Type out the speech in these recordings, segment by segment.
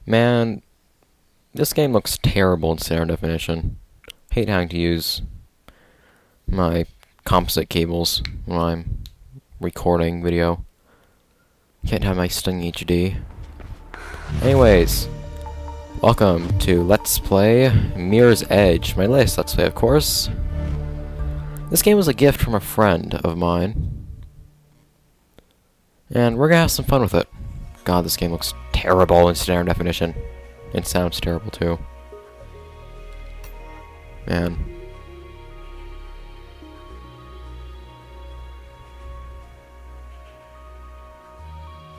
Man, this game looks terrible in standard definition. Hate having to use my composite cables when I'm recording video. Can't have my stunning HD. Anyways, welcome to Let's Play Mirror's Edge, my latest Let's Play, of course. This game was a gift from a friend of mine, and we're gonna have some fun with it. God, this game looks terrible in standard definition. It sounds terrible too. Man.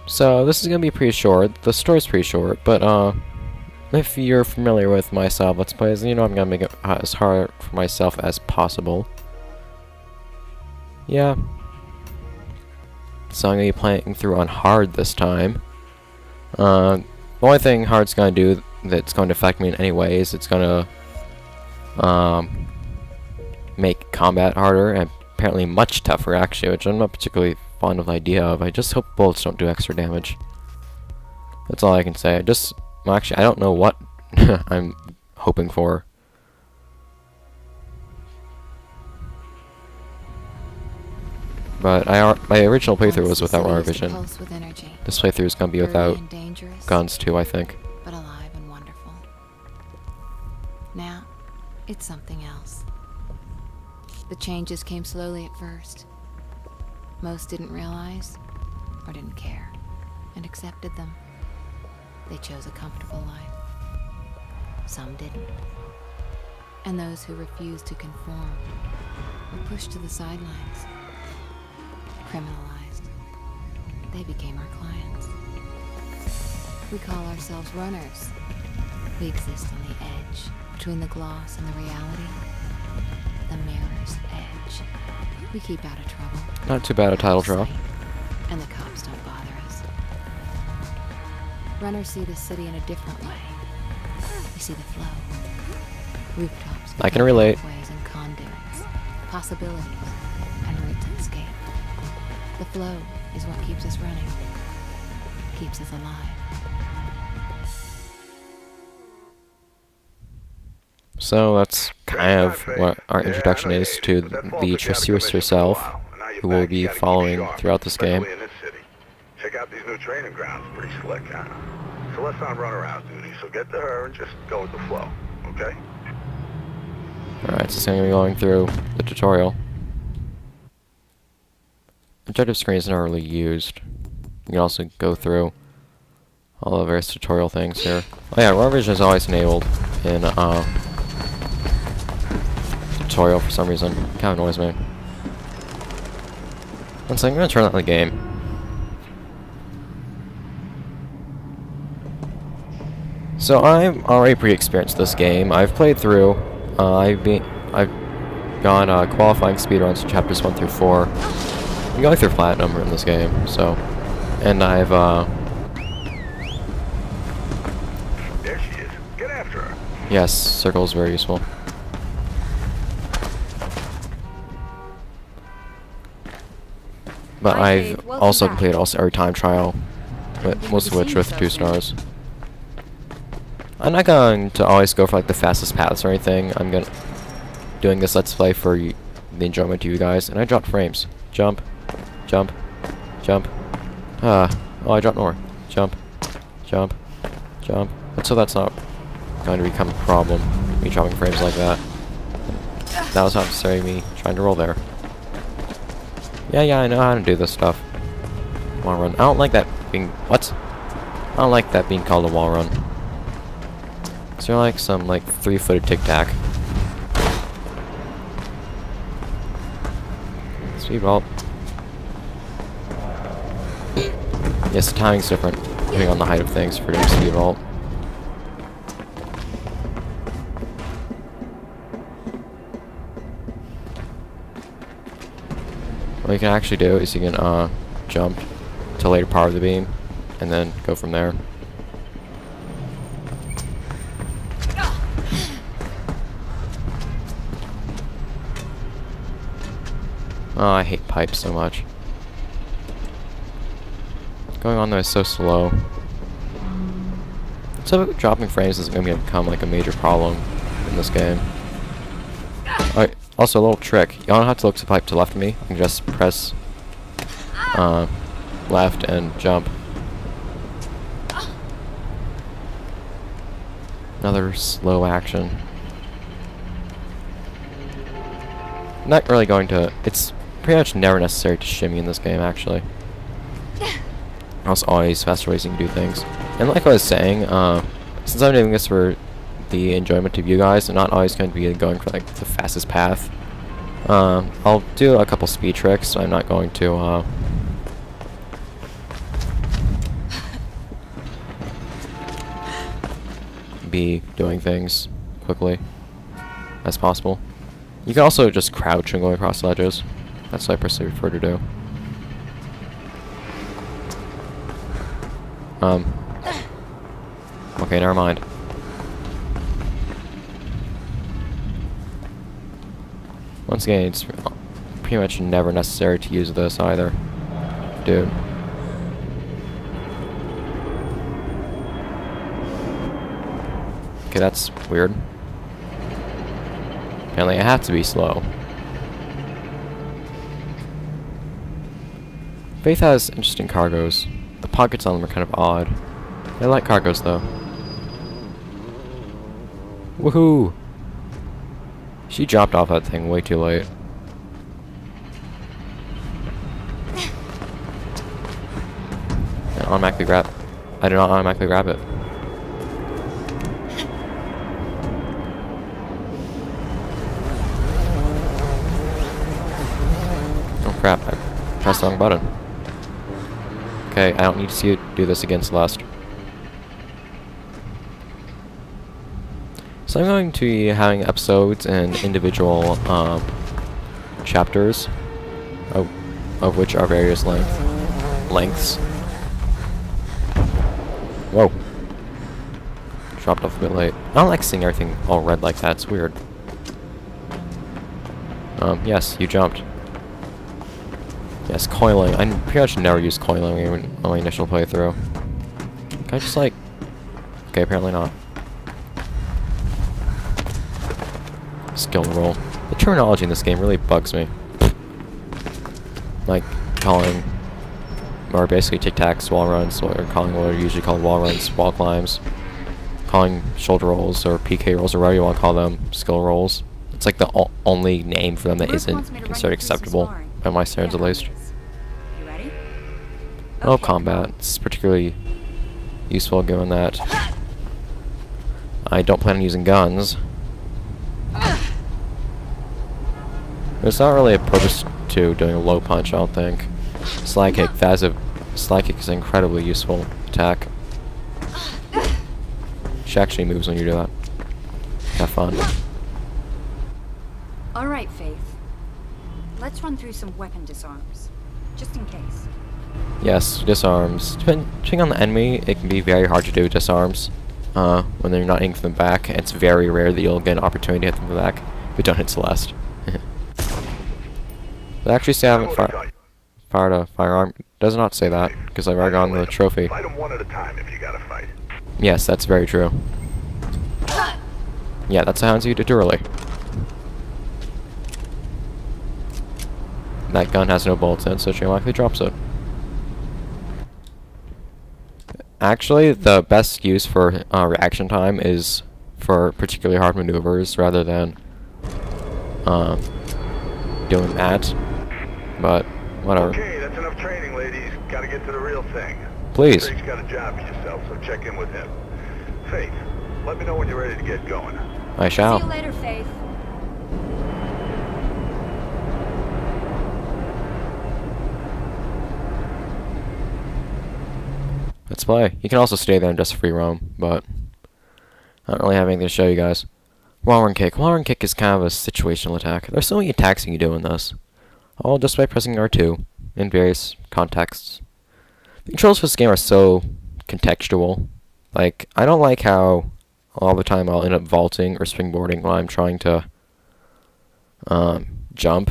So, this is gonna be pretty short. The story's pretty short, but if you're familiar with my style of Let's Plays, then you know I'm gonna make it as hard for myself as possible. Yeah. So I'm gonna be playing through on hard this time. The only thing hard's gonna do that's going to affect me in any way is it's gonna make combat harder and apparently much tougher actually, which I'm not particularly fond of the idea of. I just hope bullets don't do extra damage. That's all I can say. Well, actually, I don't know what I'm hoping for. But my original playthrough was without runner vision. This playthrough is going to be without guns too, I think. But alive and wonderful. Now, it's something else. The changes came slowly at first. Most didn't realize, or didn't care, and accepted them. They chose a comfortable life. Some didn't. And those who refused to conform were pushed to the sidelines. Criminalized. They became our clients. We call ourselves runners. We exist on the edge, between the gloss and the reality. The mirror's edge. We keep out of trouble. Not too bad a title draw. And the cops don't bother us. Runners see the city in a different way. We see the flow. Rooftops. I can relate. Ways and conduits, possibilities, and routes to escape. The flow is what keeps us running, keeps us alive. So that's kind of what our introduction is to the Tracerius herself, who we'll be following throughout this game. Check out these new training grounds, pretty slick, huh? Celeste's on runaround duty, so get to her and just go with the flow, okay? Alright, so I'm going to be going through the tutorial. Objective screen is not really used. You can also go through all the various tutorial things here. Oh yeah, runner vision is always enabled in tutorial for some reason. Kind of annoys me. One second, I'm gonna turn on the game. So I'm already pretty experienced with this game. I've played through. I've gone qualifying speedruns in chapters 1 through 4. I'm going through platinum in this game, so, and I've There she is. Get after her. yes, circle is very useful. But I've also completed every time trial, most of which with 2 stars. I'm not going to always go for like the fastest paths or anything. I'm doing this Let's Play for the enjoyment of you guys, and I dropped frames. Jump. Jump. Jump. Oh, I dropped more. Jump. Jump. Jump. So that's not going to become a problem, me dropping frames like that. That was not necessarily me trying to roll there. Yeah, I know how to do this stuff. Wall run. I don't like that being... What? I don't like that being called a wall run. Is there like some, like, 3-footed tic-tac? Speed vault. Yes, the timing's different, depending on the height of things for doing speed vault. What you can actually do is you can jump to later part of the beam, and then go from there. Oh, I hate pipes so much. Going on there is so slow. So dropping frames is going to become like a major problem in this game. Alright, also a little trick. You don't have to look to left of me. You can just press left and jump. Another slow action. Not really going to... It's pretty much never necessary to shimmy in this game, actually. There's always faster ways you can do things. And like I was saying, since I'm doing this for the enjoyment of you guys, I'm not always going to be going for like the fastest path. I'll do a couple speed tricks, so I'm not going to be doing things quickly as possible. You can also just crouch and go across ledges. That's what I personally prefer to do. Okay, never mind. Once again, it's pretty much never necessary to use this either. Dude. Okay, that's weird. Apparently I have to be slow. Faith has interesting cargoes. The pockets on them are kind of odd. I like cargoes though. Woohoo! She dropped off that thing way too late. I automatically grab. I do not automatically grab it. Oh crap, I pressed the wrong button. Okay, I don't need to see you do this again, Celeste. So I'm going to be having episodes and individual chapters, of which are various lengths. Whoa. Dropped off a bit late. I don't like seeing everything all red like that, it's weird. Yes, you jumped. Yes, coiling. I pretty much never use coiling even on my initial playthrough. Can I just like... Okay, apparently not. Skill roll. The terminology in this game really bugs me. Like, calling... Or basically tic-tacs, wall runs, or calling what are usually called wall runs, wall climbs. Calling shoulder rolls, or PK rolls, or whatever you want to call them, skill rolls. It's like the only name for them that isn't considered acceptable, by my standards at least. You ready? Oh, combat. It's particularly useful given that I don't plan on using guns. There's not really a purpose to doing a low punch, I don't think. Slide kick, slide kick is an incredibly useful attack. She actually moves when you do that. Have fun. Alright, Faith. Let's run through some weapon disarms. Just in case. Yes, disarms. Depending on the enemy, it can be very hard to do disarms. When they're not aiming from the back. It's very rare that you'll get an opportunity to hit them from the back, but don't hit Celeste. But actually say I haven't fired a firearm. Does not say that, because I've already gotten the trophy. Fight them one at a time if you gotta fight. Yes, that's very true. Yeah, that sounds you did early. That gun has no bullets in it, so she likely drops it. Actually, the best use for reaction time is for particularly hard maneuvers rather than doing that. But whatever. Okay, that's enough training, ladies. Gotta get to the real thing. Please. Drake's got a job for yourself, so check in with him. Faith, let me know when you're ready to get going. I shall. See you later, Faith. Let's play. You can also stay there and just free roam, but I don't really have anything to show you guys. Wall run kick. Wall run kick is kind of a situational attack. There's so many attacks you can do in this. All just by pressing R2 in various contexts. The controls for this game are so contextual. Like, I don't like how all the time I'll end up vaulting or springboarding while I'm trying to jump.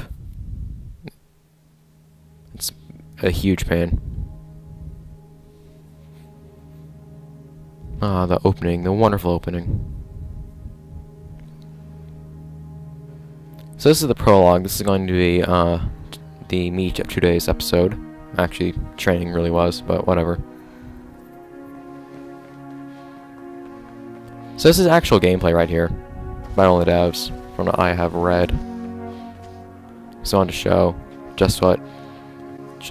It's a huge pain. Ah, the opening, the wonderful opening. So this is the prologue. This is going to be the meat of today's episode. Actually, training really was, but whatever. So this is actual gameplay right here, by all the devs, from what I have read. So I wanted to show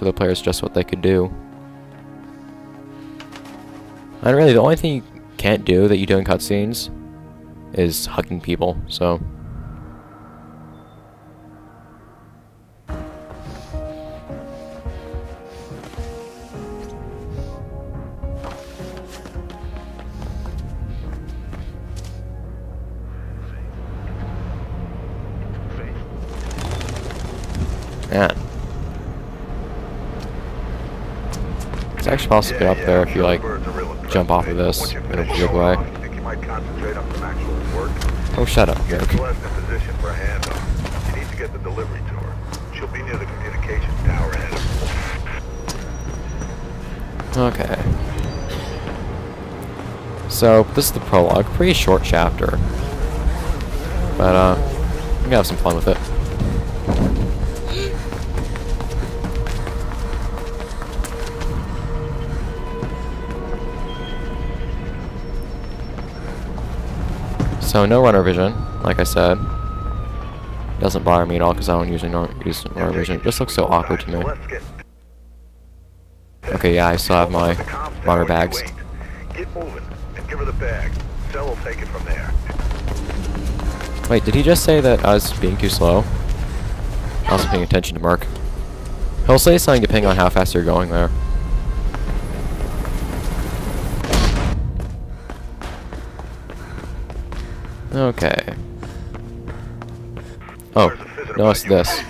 the players just what they could do. And really, the only thing you can't do that you do in cutscenes is hugging people, so... Yeah. It's actually possible to get up there if you, like, jump off of this in a weird way. Oh, shut up, jerk. Okay. So, this is the prologue. Pretty short chapter. But, I'm gonna have some fun with it. So no runner vision, like I said. Doesn't bother me at all because I don't usually use runner vision. It just looks so awkward to me. Okay, yeah, I still have my runner bags. Wait, did he just say that I was being too slow? I wasn't paying attention to Mark. He'll say something depending on how fast you're going there. Okay. Oh, notice this.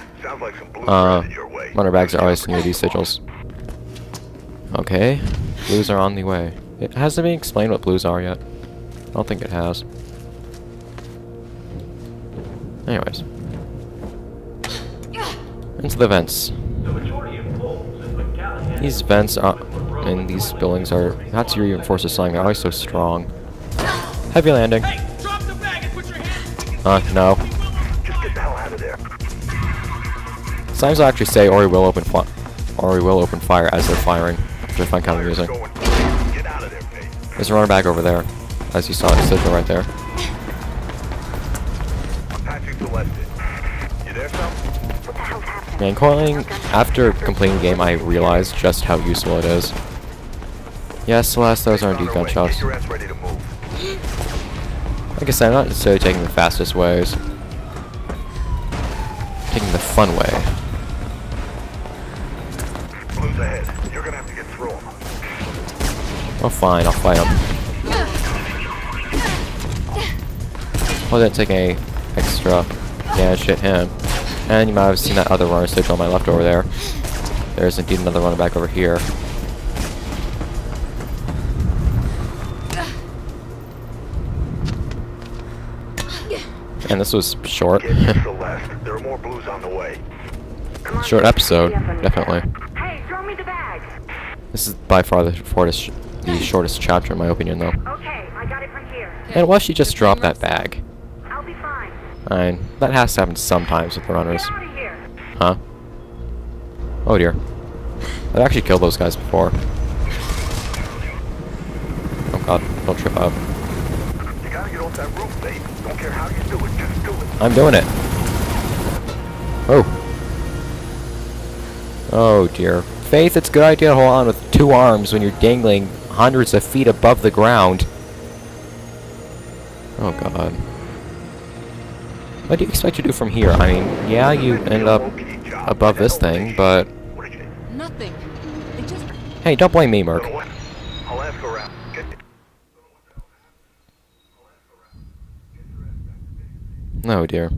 Runner bags are always near these sigils. Okay, blues are on the way. It hasn't been explained what blues are yet. I don't think it has. Anyways. Into the vents. These vents are, in these buildings are, not to reinforce the sign, they're always so strong. Heavy landing. No. Just get the hell out of there. Signs will actually say, or we will open fire as they're firing, which I find kind of amusing. Get out of there, mate. There's a runner back over there, as you saw in the sigil right there. I'm patching Celeste. You there, Tom? What the hell's happening? Man, coiling, after completing the game, I realized just how useful it is. Yes, Celeste, those are indeed gunshots. Get your ass ready to move. Like I said, I'm not necessarily taking the fastest ways. Taking the fun way. Blues ahead. You're gonna have to get through them. Oh, fine, I'll fight him. Oh, didn't take any extra damage to hit him. And you might have seen that other runner sigil on my left over there. There's indeed another runner back over here. And this was short. There are more blues on the way. Short episode, definitely. Hey, throw me the bag. This is by far the shortest chapter in my opinion, though. Okay, I got it from here. And why she just dropped that bag? I'll be fine. Fine. That has to happen sometimes with the runners. Get out of here. Huh? Oh dear. I've actually killed those guys before. Oh god, don't trip up. You gotta get off that roof, babe. Don't care how you do it, just do it. I'm doing it. Oh. Oh dear. Faith, it's a good idea to hold on with 2 arms when you're dangling hundreds of feet above the ground. Oh god. What do you expect to do from here? I mean, yeah, you end up above this thing, but... Nothing. It just... Hey, don't blame me, Merc. I'll ask around. Oh dear.